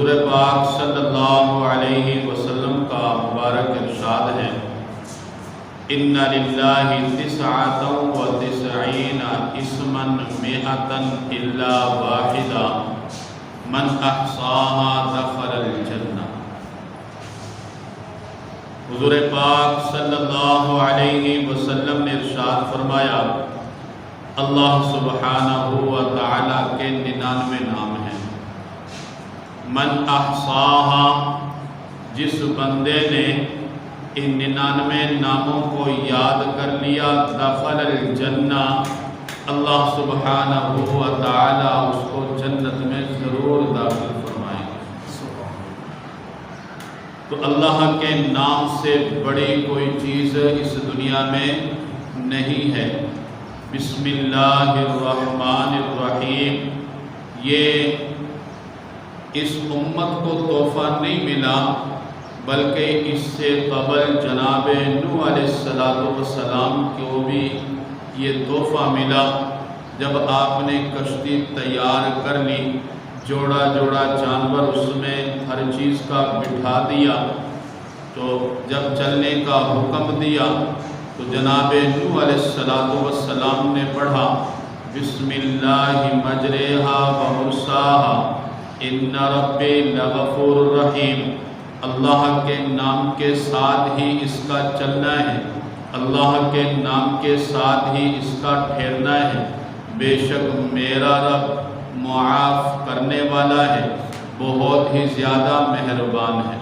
حضور پاک صلی اللہ علیہ وسلم کا مبارک ارشاد ہے، ان للہ تسعۃ و تسعین اسما مئۃ الا واحدہ من احصاها دخل الجنہ۔ حضور پاک صلی اللہ علیہ وسلم نے ارشاد فرمایا، اللہ سبحانہ و تعالیٰ کے 99 نام ہیں۔ من احصاها، جس بندے نے ان 99 ناموں کو یاد کر لیا، دخل الجنہ، اللہ سبحانہ و تعالیٰ اس کو جنت میں ضرور داخل فرمائیں گے۔ تو اللہ کے نام سے بڑی کوئی چیز اس دنیا میں نہیں ہے۔ بسم اللہ الرحمن الرحیم، یہ اس امت کو تحفہ نہیں ملا، بلکہ اس سے قبل جناب نوح علیہ السلام کو بھی یہ تحفہ ملا۔ جب آپ نے کشتی تیار کر لی، جوڑا جوڑا جانور اس میں ہر چیز کا بٹھا دیا، تو جب چلنے کا حکم دیا تو جناب نوح علیہ السلام نے پڑھا، بسم اللہ مجریہا و مرساہا ان ربی لغفور رحیم، اللہ کے نام کے ساتھ ہی اس کا چلنا ہے، اللہ کے نام کے ساتھ ہی اس کا ٹھہرنا ہے، بے شک میرا رب معاف کرنے والا ہے، بہت ہی زیادہ مہربان ہے۔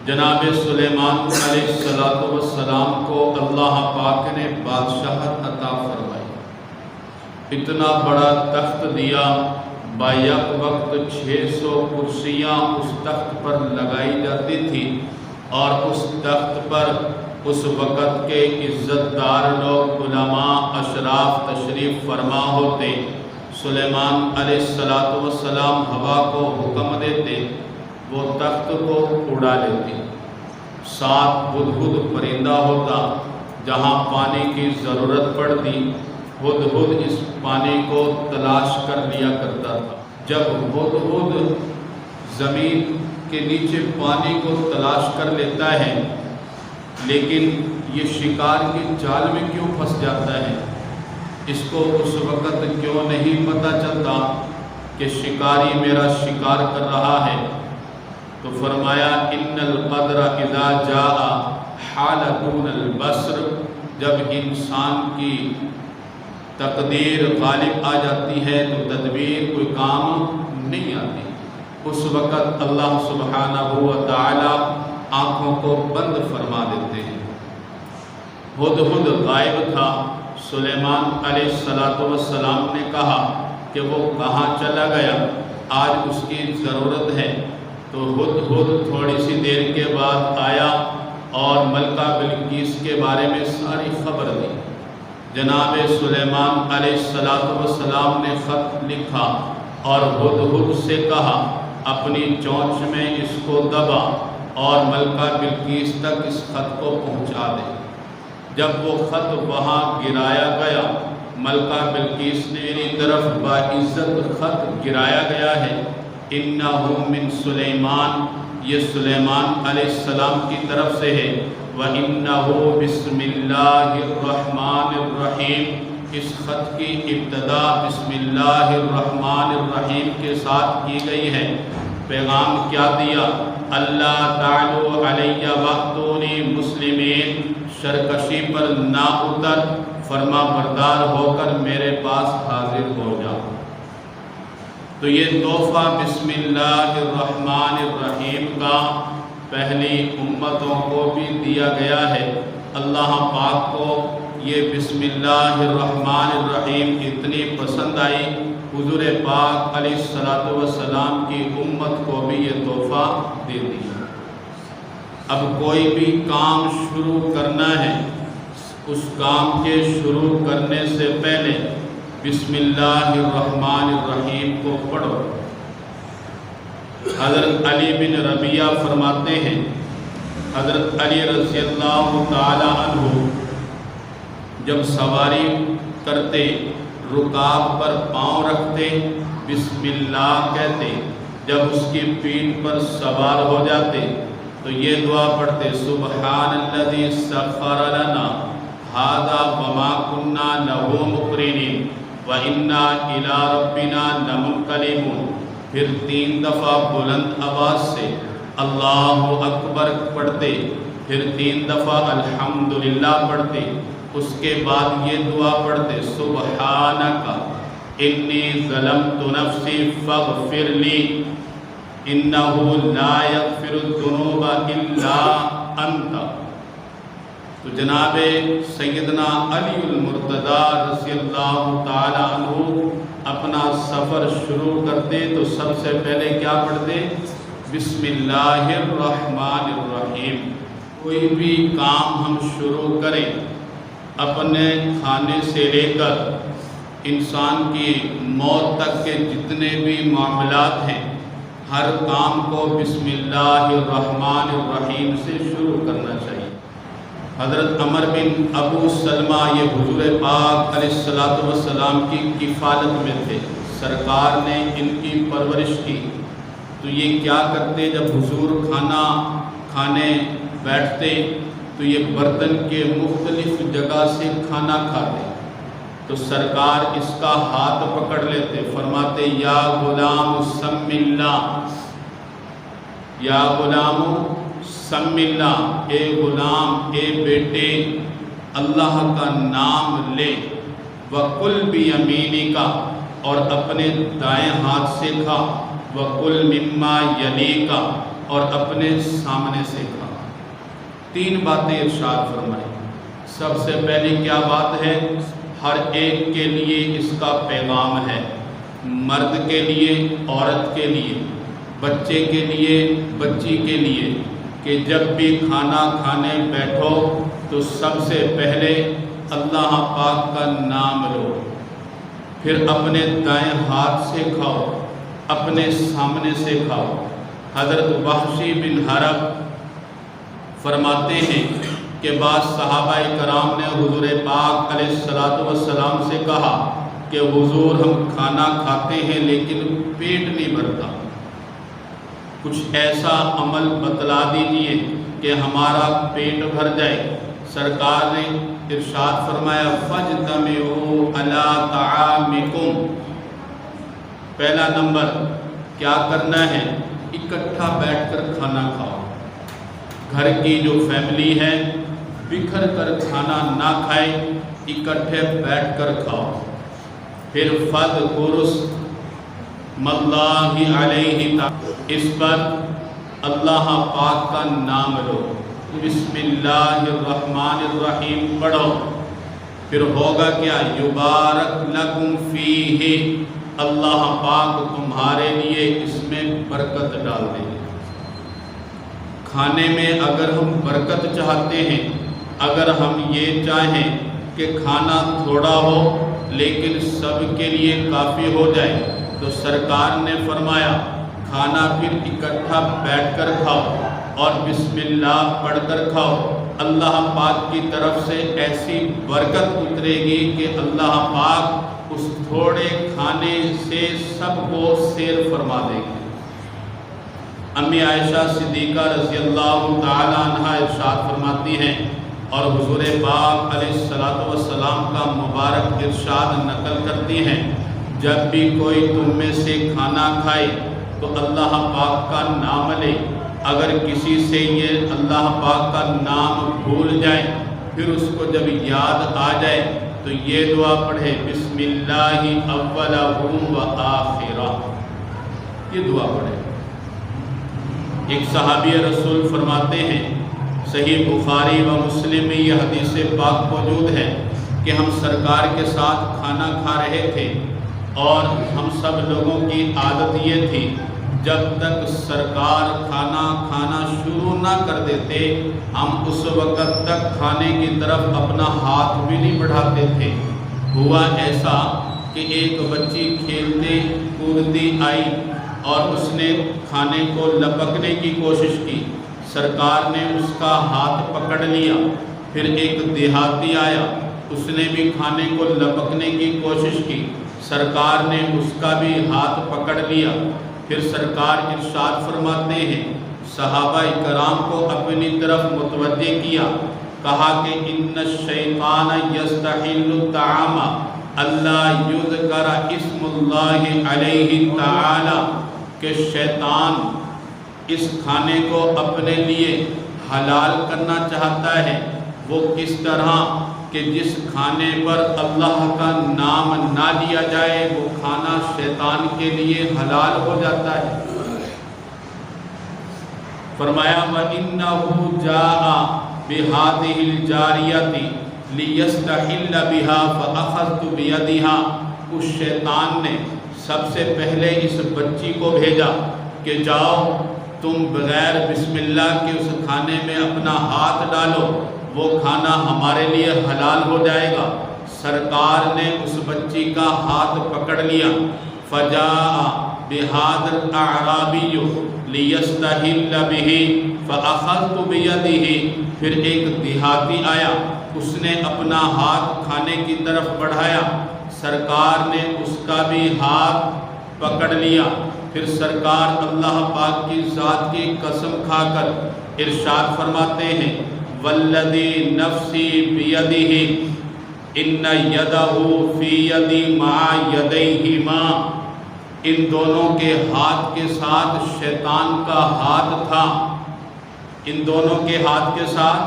جناب سلیمان علیہ السلام کو اللہ پاک نے بادشاہت عطا فرمائی، اتنا بڑا تخت دیا، بیک وقت 600 کرسیاں اس تخت پر لگائی جاتی تھی، اور اس تخت پر اس وقت کے عزت دار لوگ، علماء، اشراف تشریف فرما ہوتے۔ سلیمان علیہ السلام ہوا کو حکم دیتے، وہ تخت کو اڑا لیتی۔ 7 ہدہد پرندہ ہوتا، جہاں پانی کی ضرورت پڑتی ہدہد اس پانی کو تلاش کر لیا کرتا تھا۔ جب ہدہد زمین کے نیچے پانی کو تلاش کر لیتا ہے، لیکن یہ شکار کی جال میں کیوں پھنس جاتا ہے؟ اس کو اس وقت کیوں نہیں پتہ چلتا کہ شکاری میرا شکار کر رہا ہے؟ تو فرمایا، ان القدر اذا جاء حال دون البصر، جب انسان کی تقدیر غالب آ جاتی ہے تو تدبیر کوئی کام نہیں آتی، اس وقت اللہ سبحانہ و تعالی آنکھوں کو بند فرما دیتے ہیں۔ ہدہد غائب تھا، سلیمان علیہ السلام نے کہا کہ وہ کہاں چلا گیا، آج اس کی ضرورت ہے۔ تو ہدہد تھوڑی سی دیر کے بعد آیا اور ملکہ بلقیس کے بارے میں ساری خبر دی۔ جناب سلیمان علیہ السلام نے خط لکھا اور ہدہد سے کہا، اپنی چونچ میں اس کو دبا اور ملکہ بلقیس تک اس خط کو پہنچا دے۔ جب وہ خط وہاں گرایا گیا، ملکہ بلقیس نے میری طرف باعزت خط گرایا گیا ہے، انہو من سلیمان، یہ سلیمان علیہ السلام کی طرف سے ہے، وَإِنَّهُ بِسْمِ اللَّهِ الرَّحْمَنِ الرَّحِيمِ، اس خط کی ابتدا بسم اللہ الرحمن الرحیم کے ساتھ کی گئی ہے۔ پیغام کیا دیا؟ اللہ تعالی علیہ وَأْتُونِي مسلمین، سرکشی پر نہ اتر، فرما بردار ہو کر میرے پاس حاضر ہو جا۔ تو یہ تحفہ بسم اللہ الرحمن الرحیم کا پہلی امتوں کو بھی دیا گیا ہے۔ اللہ پاک کو یہ بسم اللہ الرحمن الرحیم اتنی پسند آئی، حضور پاک علیہ السلام کی امت کو بھی یہ تحفہ دے دیا۔ اب کوئی بھی کام شروع کرنا ہے، اس کام کے شروع کرنے سے پہلے بسم اللہ الرحمن الرحیم کو پڑھو۔ حضرت علی بن ربیعہ فرماتے ہیں، حضرت علی رضی اللہ تعالی عنہ جب سواری کرتے، رکاب پر پاؤں رکھتے، بسم اللہ کہتے، جب اس کی پیٹھ پر سوار ہو جاتے تو یہ دعا پڑھتے، سبحان الذی سخر لنا ھذا وما کنا لہ مقرنین وَإِنَّا إِلَىٰ رَبِّنَا لَمُنْقَلِبُونَ۔ پھر 3 دفعہ بلند آواز سے اللہ اکبر پڑھتے، پھر 3 دفعہ الحمدللہ پڑھتے، اس کے بعد یہ دعا پڑھتے، سبحانک انی ظلمت نفسی فاغفر لی انہ لا یغفر الذنوب الا انت۔ تو جناب سیدنا علی المرتضیٰ رضی اللہ تعالیٰ عنہ اپنا سفر شروع کرتے تو سب سے پہلے کیا پڑھتے؟ بسم اللہ الرحمن الرحیم۔ کوئی بھی کام ہم شروع کریں، اپنے کھانے سے لے کر انسان کی موت تک کے جتنے بھی معاملات ہیں، ہر کام کو بسم اللہ الرحمن الرحیم سے شروع کرنا چاہیے۔ حضرت عمر بن ابو سلمہ یہ حضور پاک علیہ السلام کی کفالت میں تھے، سرکار نے ان کی پرورش کی۔ تو یہ کیا کرتے، جب حضور کھانا کھانے بیٹھتے تو یہ برتن کے مختلف جگہ سے کھانا کھاتے، تو سرکار اس کا ہاتھ پکڑ لیتے، فرماتے یا غلام سم اللہ، یا غلام سم اللہ، اے غلام، اے بیٹے، اللہ کا نام لے، وَقُلْ بِيَمِينِكَ، اور اپنے دائیں ہاتھ سے کھا، وَقُلْ مِمَّا يَلِيكَ، اور اپنے سامنے سے کھا۔ 3 باتیں ارشاد فرمائیں۔ سب سے پہلی کیا بات ہے؟ ہر ایک کے لیے اس کا پیغام ہے، مرد کے لیے، عورت کے لیے، بچے کے لیے، بچی کے لیے، کہ جب بھی کھانا کھانے بیٹھو تو سب سے پہلے اللہ پاک کا نام لو، پھر اپنے دائیں ہاتھ سے کھاؤ، اپنے سامنے سے کھاؤ۔ حضرت وحشی بن حرب فرماتے ہیں کہ بعض صحابہ کرام نے حضور پاک علیہ السلام سے کہا کہ حضور ہم کھانا کھاتے ہیں لیکن پیٹ نہیں بھرتا، کچھ ایسا عمل بتلا دیجئے کہ ہمارا پیٹ بھر جائے۔ سرکار نے ارشاد فرمایا فَاجْتَمِعُوا عَلَىٰ طَعَامِكُمْ۔ پہلا نمبر کیا کرنا ہے؟ اکٹھا بیٹھ کر کھانا کھاؤ۔ گھر کی جو فیملی ہے بکھر کر کھانا نہ کھائے، اکٹھے بیٹھ کر کھاؤ۔ پھر فَاذْكُرُوا اسْمَ اللَّهِ عَلَيْهِ، اس پر اللہ پاک کا نام لو، بسم اللہ الرحمن الرحیم پڑھو۔ پھر ہوگا کیا؟ یبارک لکم فیہ، اللہ پاک تمہارے لیے اس میں برکت ڈال دیں گے۔ کھانے میں اگر ہم برکت چاہتے ہیں، اگر ہم یہ چاہیں کہ کھانا تھوڑا ہو لیکن سب کے لیے کافی ہو جائے، تو سرکار نے فرمایا کھانا پھر اکٹھا بیٹھ کر کھاؤ اور بسم اللہ پڑھ کر کھاؤ، اللہ پاک کی طرف سے ایسی برکت اترے گی کہ اللہ پاک اس تھوڑے کھانے سے سب کو سیر فرما دے گی۔ امی عائشہ صدیقہ رضی اللہ تعالی عنہ ارشاد فرماتی ہیں اور حضور پاک علیہ السلام کا مبارک ارشاد نقل کرتی ہیں، جب بھی کوئی تم میں سے کھانا کھائے تو اللہ پاک کا نام لے، اگر کسی سے یہ اللہ پاک کا نام بھول جائے پھر اس کو جب یاد آ جائے تو یہ دعا پڑھے، بسم اللہ اولہ و آخرہ، یہ دعا پڑھے۔ ایک صحابی رسول فرماتے ہیں، صحیح بخاری و مسلم میں یہ حدیث پاک موجود ہے کہ ہم سرکار کے ساتھ کھانا کھا رہے تھے اور ہم سب لوگوں کی عادت یہ تھی جب تک سرکار کھانا کھانا شروع نہ کر دیتے ہم اس وقت تک کھانے کی طرف اپنا ہاتھ بھی نہیں بڑھاتے تھے۔ ہوا ایسا کہ ایک بچی کھیلتی کودتی آئی اور اس نے کھانے کو لپکنے کی کوشش کی، سرکار نے اس کا ہاتھ پکڑ لیا۔ پھر ایک دیہاتی آیا، اس نے بھی کھانے کو لپکنے کی کوشش کی، سرکار نے اس کا بھی ہاتھ پکڑ لیا۔ پھر سرکار ارشاد فرماتے ہیں، صحابہ کرام کو اپنی طرف متوجہ کیا، کہا کہ ان الشیطان یستحل الطعام اللہ یذکر اسم اللہ علیہ تعالی، کہ شیطان اس کھانے کو اپنے لیے حلال کرنا چاہتا ہے۔ وہ کس طرح کہ جس کھانے پر اللہ کا نام نہ لیا جائے وہ کھانا شیطان کے لیے حلال ہو جاتا ہے۔ فرمایا وَإِنَّهُ جَاءَ بِهَذِهِ الْجَارِيَةِ لِيَسْتَحِلَّ بِهَا فَأَخَذْتُ بِيَدِهَا، اس شیطان نے سب سے پہلے اس بچی کو بھیجا کہ جاؤ تم بغیر بسم اللہ کے اس کھانے میں اپنا ہاتھ ڈالو، وہ کھانا ہمارے لیے حلال ہو جائے گا۔ سرکار نے اس بچی کا ہاتھ پکڑ لیا۔ فَجَاءَ بِهَذَا الْأَعْرَابِيُّ لِيَسْتَحِلَّ بِهِ فَأَخَذْتُ بِيَدِهِ، پھر ایک دیہاتی آیا، اس نے اپنا ہاتھ کھانے کی طرف بڑھایا، سرکار نے اس کا بھی ہاتھ پکڑ لیا۔ پھر سرکار اللہ پاک کی ذات کی قسم کھا کر ارشاد فرماتے ہیں، والذی نفسی بیدہ ان یدہ فی یدی مع یدیہما، ان دونوں کے ہاتھ کے ساتھ شیطان کا ہاتھ تھا، ان دونوں کے ہاتھ کے ساتھ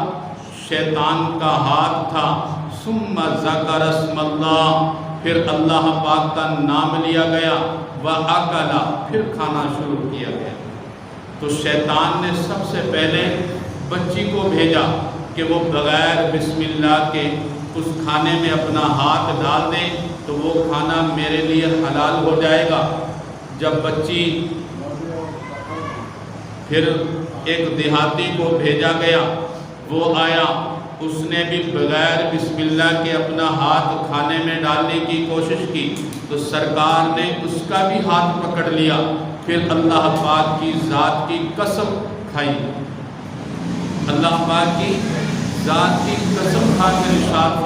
شیطان کا ہاتھ تھا۔ ثم ذکر اسم اللہ، پھر اللہ پاک کا نام لیا گیا، وَأَكَلَ، پھر کھانا شروع کیا گیا۔ تو شیطان نے سب سے پہلے بچی کو بھیجا کہ وہ بغیر بسم اللہ کے اس کھانے میں اپنا ہاتھ ڈال دیں تو وہ کھانا میرے لیے حلال ہو جائے گا۔ جب بچی، پھر ایک دیہاتی کو بھیجا گیا، وہ آیا، اس نے بھی بغیر بسم اللہ کے اپنا ہاتھ کھانے میں ڈالنے کی کوشش کی، تو سرکار نے اس کا بھی ہاتھ پکڑ لیا۔ پھر اللہ پاک کی ذات کی قسم کھائی، اللہ پاک کی ذات کی قسم کھا کر ارشاد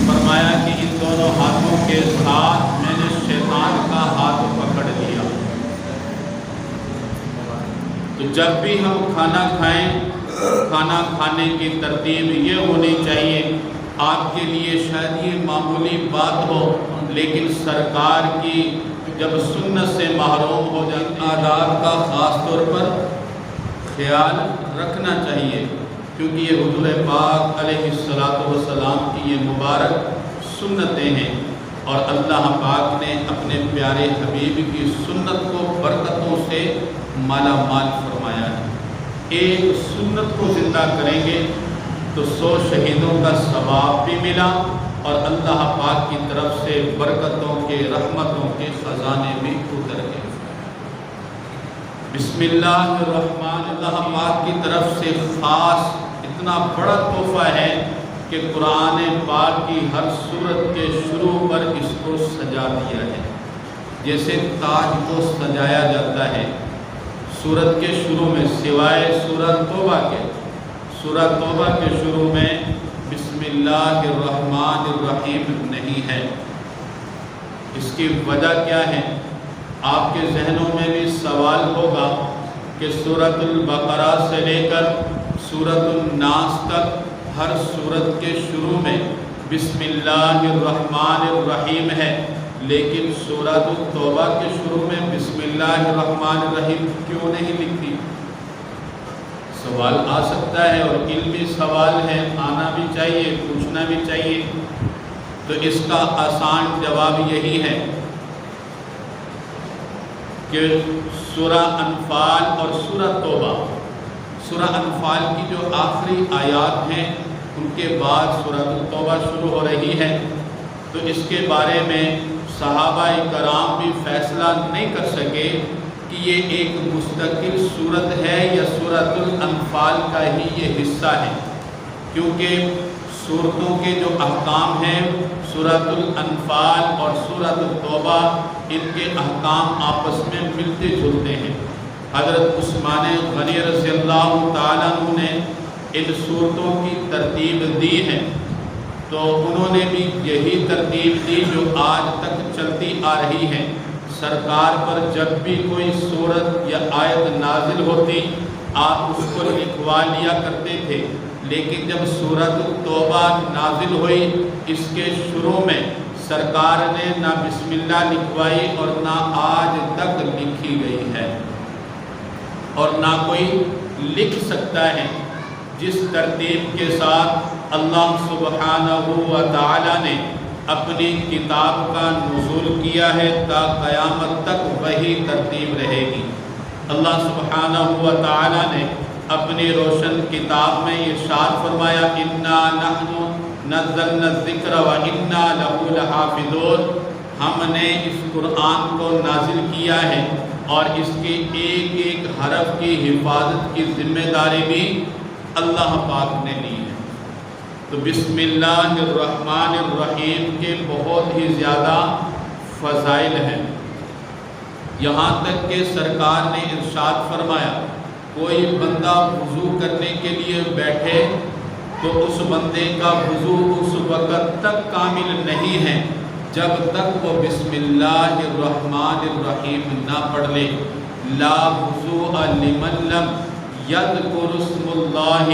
فرمایا کہ ان دونوں ہاتھوں کے ساتھ میں نے شیطان کا ہاتھ پکڑ لیا۔ تو جب بھی ہم کھانا کھائیں، کھانا کھانے کی ترتیب یہ ہونی چاہیے، آپ کے لیے شاید یہ معمولی بات ہو لیکن سرکار کی جب سنت سے محروم ہو جائے، آداب کا خاص طور پر خیال رکھنا چاہیے، کیونکہ یہ حضور پاک علیہ السلام کی یہ مبارک سنتیں ہیں، اور اللہ پاک نے اپنے پیارے حبیب کی سنت کو برکتوں سے مالا مال فرمایا ہے۔ ایک سنت کو زندہ کریں گے تو 100 شہیدوں کا ثواب بھی ملا، اور اللہ پاک کی طرف سے برکتوں کے، رحمتوں کے خزانے بھی اتر گئے۔ بسم اللہ الرحمن، اللہ پاک کی طرف سے خاص اتنا بڑا تحفہ ہے کہ قرآن پاک کی ہر سورت کے شروع پر اس کو سجا دیا ہے، جیسے تاج کو سجایا جاتا ہے سورت کے شروع میں، سوائے سورت توبہ کے۔ سورت توبہ کے شروع میں بسم اللہ الرحمن الرحیم نہیں ہے۔ اس کی وجہ کیا ہے؟ آپ کے ذہنوں میں بھی سوال ہوگا کہ سورت البقرہ سے لے کر سورت الناس تک ہر سورت کے شروع میں بسم اللہ الرحمن الرحیم ہے، لیکن سورۃ التوبہ کے شروع میں بسم اللہ الرحمن الرحیم کیوں نہیں لکھی؟ سوال آ سکتا ہے، اور علمی سوال ہے، آنا بھی چاہیے، پوچھنا بھی چاہیے۔ تو اس کا آسان جواب یہی ہے کہ سورہ انفال اور سورہ توبہ، سورہ انفال کی جو آخری آیات ہیں ان کے بعد سورۃ التوبہ شروع ہو رہی ہے، تو اس کے بارے میں صحابہ کرام بھی فیصلہ نہیں کر سکے کہ یہ ایک مستقل سورت ہے یا سورۃ الانفال کا ہی یہ حصہ ہے، کیونکہ سورتوں کے جو احکام ہیں سورۃ الانفال اور سورۃ التوبہ، ان کے احکام آپس میں ملتے جلتے ہیں۔ حضرت عثمان غنی رضی اللہ تعالیٰ عنہ نے ان سورتوں کی ترتیب دی ہے۔ تو انہوں نے بھی یہی ترتیب دی جو آج تک چلتی آ رہی ہے۔ سرکار پر جب بھی کوئی سورت یا آیت نازل ہوتی آپ اس کو لکھوا لیا کرتے تھے، لیکن جب سورت توبہ نازل ہوئی اس کے شروع میں سرکار نے نہ بسم اللہ لکھوائی اور نہ آج تک لکھی گئی ہے، اور نہ کوئی لکھ سکتا ہے۔ جس ترتیب کے ساتھ اللہ سبحانہ و تعالی نے اپنی کتاب کا نزول کیا ہے تا قیامت تک وہی ترتیب رہے گی۔ اللہ سبحانہ و تعالی نے اپنی روشن کتاب میں ارشاد فرمایا اِنَّا نَحْنُ نَزَّلْنَا الذِّكْرَ وَإِنَّا لَهُ لَحَافِظُونَ، ہم نے اس قرآن کو نازل کیا ہے اور اس کے ایک ایک حرف کی حفاظت کی ذمہ داری بھی اللہ پاک نے لی ہے۔ تو بسم اللہ الرحمن الرحیم کے بہت ہی زیادہ فضائل ہیں، یہاں تک کہ سرکار نے ارشاد فرمایا کوئی بندہ وضو کرنے کے لیے بیٹھے تو اس بندے کا وضو اس وقت تک کامل نہیں ہے جب تک وہ بسم اللہ الرحمن الرحیم نہ پڑھ لے۔ لا وضوء لمن لم یذکر اسم اللہ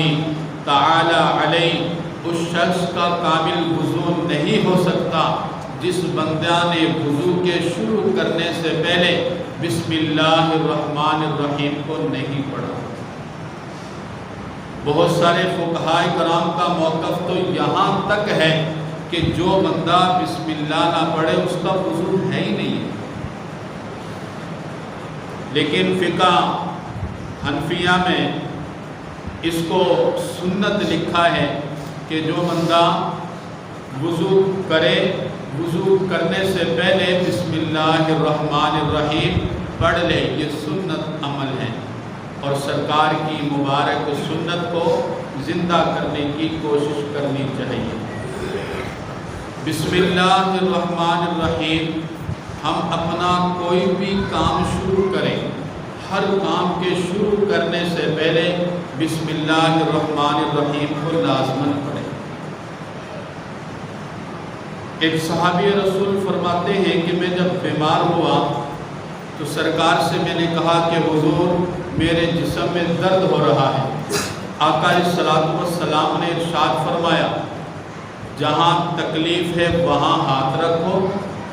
تعالی علیہ، اس شخص کا کامل وضو نہیں ہو سکتا جس بندہ نے وضو کے شروع کرنے سے پہلے بسم اللہ الرحمن الرحیم کو نہیں پڑھا۔ بہت سارے فقہاء کرام کا موقف تو یہاں تک ہے کہ جو بندہ بسم اللہ نہ پڑھے اس کا وضو ہے ہی نہیں ہے، لیکن فقہ حنفیہ میں اس کو سنت لکھا ہے کہ جو بندہ وضو کرے وضو کرنے سے پہلے بسم اللہ الرحمن الرحیم پڑھ لے، یہ سنت عمل ہے اور سرکار کی مبارک سنت کو زندہ کرنے کی کوشش کرنی چاہیے۔ بسم اللہ الرحمن الرحیم، ہم اپنا کوئی بھی کام شروع کریں، ہر کام کے شروع کرنے سے پہلے بسم اللہ الرحمن الرحیم کو لازماً پڑھیں۔ ایک صحابی رسول فرماتے ہیں کہ میں جب بیمار ہوا تو سرکار سے میں نے کہا کہ حضور میرے جسم میں درد ہو رہا ہے۔ آقا صلوات والسلام نے ارشاد فرمایا جہاں تکلیف ہے وہاں ہاتھ رکھو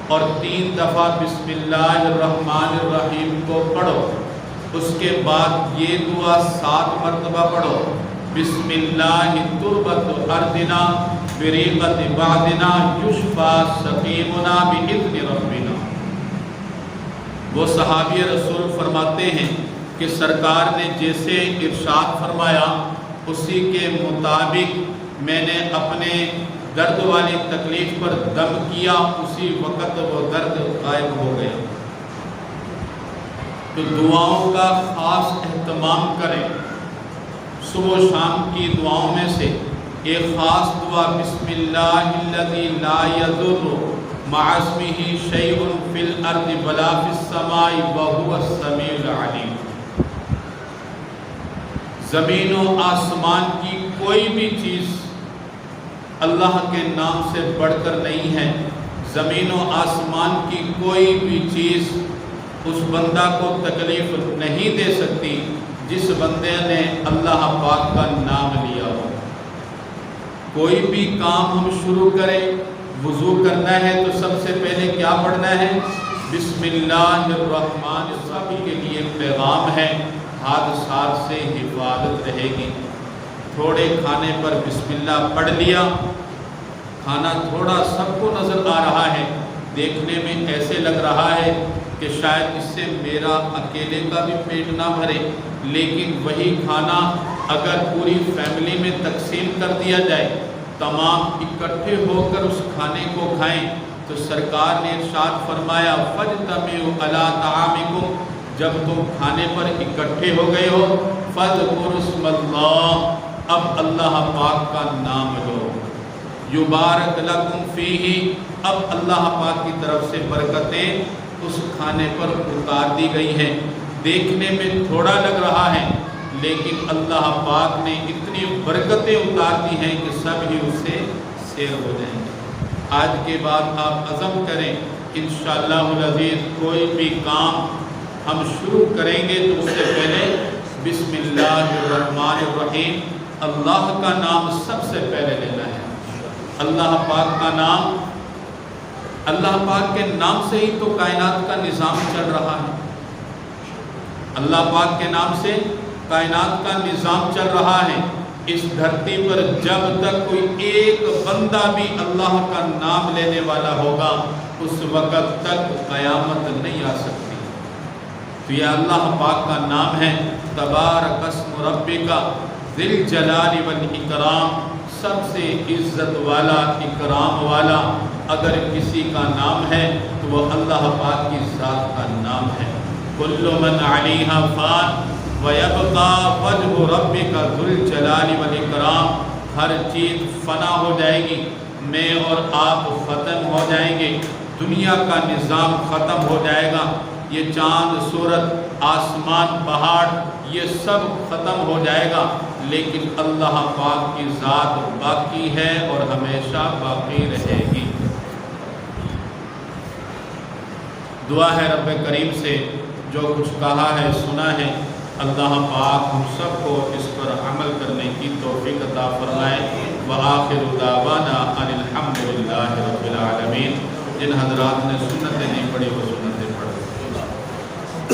اور 3 دفعہ بسم اللہ الرحمن الرحیم کو پڑھو، اس کے بعد یہ دعا 7 مرتبہ پڑھو، بسم اللہ تربت ارضنا بریقت بعدنا یشفا سقیمنا باذن ربنا۔ وہ صحابی رسول فرماتے ہیں کہ سرکار نے جیسے ارشاد فرمایا اسی کے مطابق میں نے اپنے درد والی تکلیف پر دم کیا، اسی وقت وہ درد غائب ہو گیا۔ تو دعاؤں کا خاص اہتمام کریں۔ صبح و شام کی دعاؤں میں سے ایک خاص دعا بسم اللہ الذی لا یضر مع اسمہ شیء فی الارض ولا فی السماء وہو السمیع العلیم۔ زمین و آسمان کی کوئی بھی چیز اللہ کے نام سے بڑھ کر نہیں ہے، زمین و آسمان کی کوئی بھی چیز اس بندہ کو تکلیف نہیں دے سکتی جس بندے نے اللہ پاک کا نام لیا ہو۔ کوئی بھی کام ہم شروع کریں، وضو کرنا ہے تو سب سے پہلے کیا پڑھنا ہے؟ بسم اللہ الرحمن الرحیم۔ کے لیے پیغام ہے حادثات سے حفاظت رہے گی۔ تھوڑے کھانے پر بسم اللہ پڑھ لیا، کھانا تھوڑا سب کو نظر آ رہا ہے، دیکھنے میں ایسے لگ رہا ہے کہ شاید اس سے میرا اکیلے کا بھی پیٹ نہ بھرے، لیکن وہی کھانا اگر پوری فیملی میں تقسیم کر دیا جائے، تمام اکٹھے ہو کر اس کھانے کو کھائیں تو سرکار نے ارشاد فرمایا فاجتمعوا علی طعامکم، جب تم کھانے پر اکٹھے ہو گئے ہو فاذکروا اسم اللہ، اب اللہ پاک کا نام لو، یبارک لکم فیہ، اب اللہ پاک کی طرف سے برکتیں اس کھانے پر اتار دی گئی ہیں۔ دیکھنے میں تھوڑا لگ رہا ہے لیکن اللہ پاک نے اتنی برکتیں اتار دی ہیں کہ سب ہی اسے سیر ہو جائیں گے۔ آج کے بعد آپ عزم کریں انشاءاللہ العزیز کوئی بھی کام ہم شروع کریں گے تو اس سے پہلے بسم اللہ الرحمن الرحیم اللہ کا نام سب سے پہلے لینا ہے۔ اللہ پاک کا نام، اللہ پاک کے نام سے ہی تو کائنات کا نظام چل رہا ہے۔ اللہ پاک کے نام سے کائنات کا نظام چل رہا ہے۔ اس دھرتی پر جب تک کوئی ایک بندہ بھی اللہ کا نام لینے والا ہوگا اس وقت تک قیامت نہیں آ سکتی۔ تو یہ اللہ پاک کا نام ہے، تبارک اسم ربک ذی الجلال والاکرام، سب سے عزت والا، اکرام والا اگر کسی کا نام ہے تو وہ اللہ پاک کی ذات کا نام ہے۔ کل من علیہا فان وَيَبْقَى وَجْهُ رَبِّكَ ذُو الْجَلَالِ وَالْإِكْرَامِ، ہر چیز فنا ہو جائے گی، میں اور آپ ختم ہو جائیں گے، دنیا کا نظام ختم ہو جائے گا، یہ چاند سورج آسمان پہاڑ یہ سب ختم ہو جائے گا، لیکن اللہ پاک کی ذات باقی ہے اور ہمیشہ باقی رہے گی۔ دعا ہے رب کریم سے جو کچھ کہا ہے سنا ہے اللہ پاک ہم سب کو اس پر عمل کرنے کی توفیق عطا فرمائے۔ وآخر دعوانا ان الحمد للہ رب العالمین۔ جن حضرات نے سنتیں نہیں پڑھی